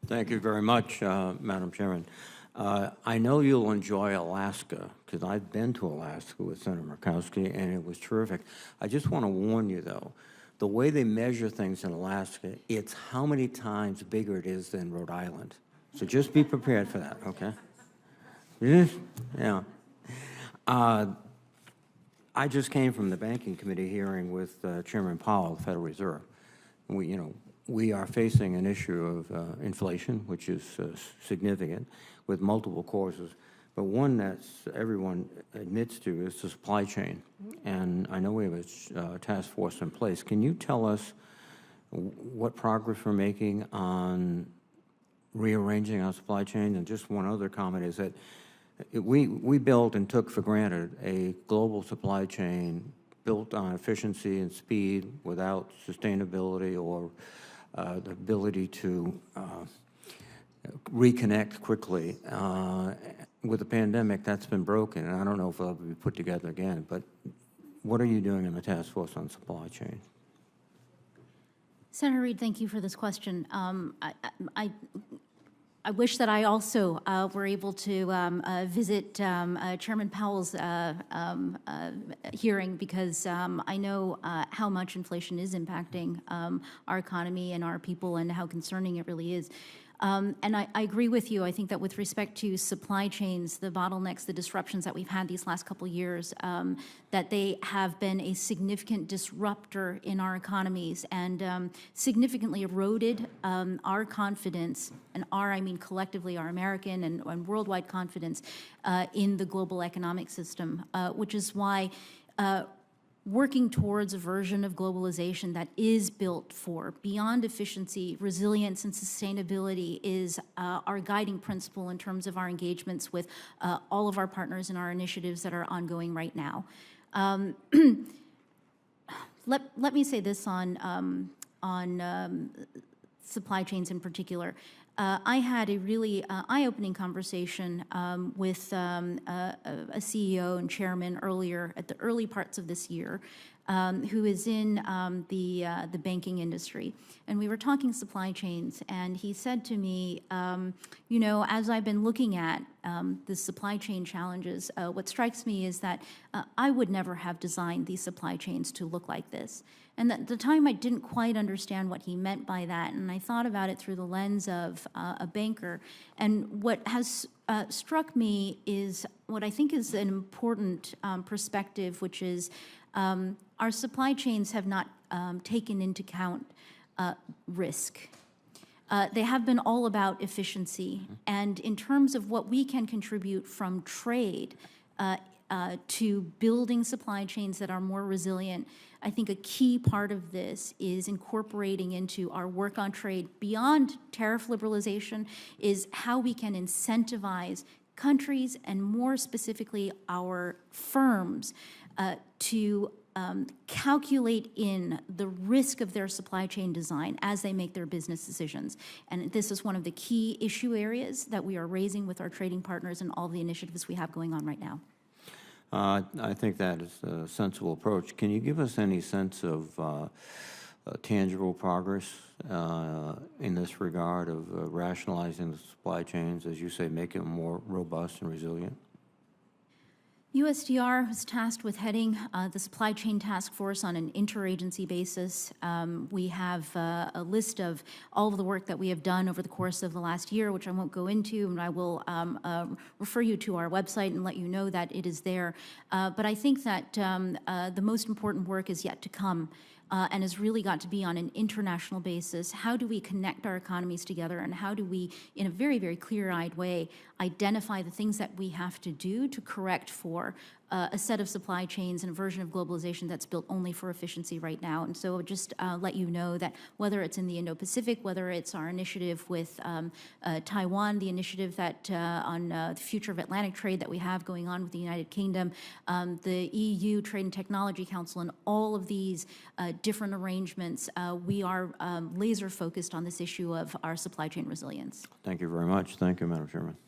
Thank you very much, Madam Chairman. I know you'll enjoy Alaska, because I've been to Alaska with Senator Murkowski, and it was terrific. I just want to warn you, though, the way they measure things in Alaska, it's how many times bigger it is than Rhode Island. So just be prepared for that, okay? Yeah. I just came from the Banking Committee hearing with Chairman Powell of the Federal Reserve. We are facing an issue of inflation, which is significant, with multiple causes. But one that everyone admits to is the supply chain. And I know we have a task force in place. Can you tell us what progress we're making on rearranging our supply chain? And just one other comment is that we built and took for granted a global supply chain built on efficiency and speed without sustainability or the ability to reconnect quickly. With the pandemic, that's been broken, and I don't know if it'll ever be put together again, but what are you doing in the task force on supply chain? Senator Reid, thank you for this question. I wish that I also were able to visit Chairman Powell's hearing, because I know how much inflation is impacting our economy and our people, and how concerning it really is. And I agree with you. I think that with respect to supply chains, the bottlenecks, the disruptions that we've had these last couple of years, that they have been a significant disruptor in our economies and significantly eroded our confidence, and I mean collectively our American and worldwide confidence in the global economic system, which is why working towards a version of globalization that is built for beyond efficiency, resilience, and sustainability is our guiding principle in terms of our engagements with all of our partners and our initiatives that are ongoing right now. Let me say this on supply chains in particular. I had a really eye-opening conversation with a CEO and chairman earlier at the early parts of this year, who is in the banking industry. And we were talking supply chains, and he said to me, you know, as I've been looking at the supply chain challenges, what strikes me is that I would never have designed these supply chains to look like this. And at the time, I didn't quite understand what he meant by that, and I thought about it through the lens of a banker. And what has struck me is what I think is an important perspective, which is our supply chains have not taken into account risk. They have been all about efficiency. And in terms of what we can contribute from trade to building supply chains that are more resilient, I think a key part of this is incorporating into our work on trade beyond tariff liberalization is how we can incentivize countries and more specifically our firms to calculate in the risk of their supply chain design as they make their business decisions. And this is one of the key issue areas that we are raising with our trading partners and all the initiatives we have going on right now. I think that is a sensible approach. Can you give us any sense of tangible progress in this regard of rationalizing the supply chains, as you say, making them more robust and resilient? USTR was tasked with heading the supply chain task force on an interagency basis. We have a list of all of the work that we have done over the course of the last year, which I won't go into, and I will refer you to our website and let you know that it is there. But I think that the most important work is yet to come. And has really got to be on an international basis. How do we connect our economies together, and how do we, in a very, very clear-eyed way, identify the things that we have to do to correct for a set of supply chains and a version of globalization that's built only for efficiency right now. And so just let you know that whether it's in the Indo-Pacific, whether it's our initiative with Taiwan, the initiative that on the future of Atlantic trade that we have going on with the United Kingdom, the EU Trade and Technology Council, and all of these different arrangements, we are laser focused on this issue of our supply chain resilience. Thank you very much. Thank you, Madam Chairman.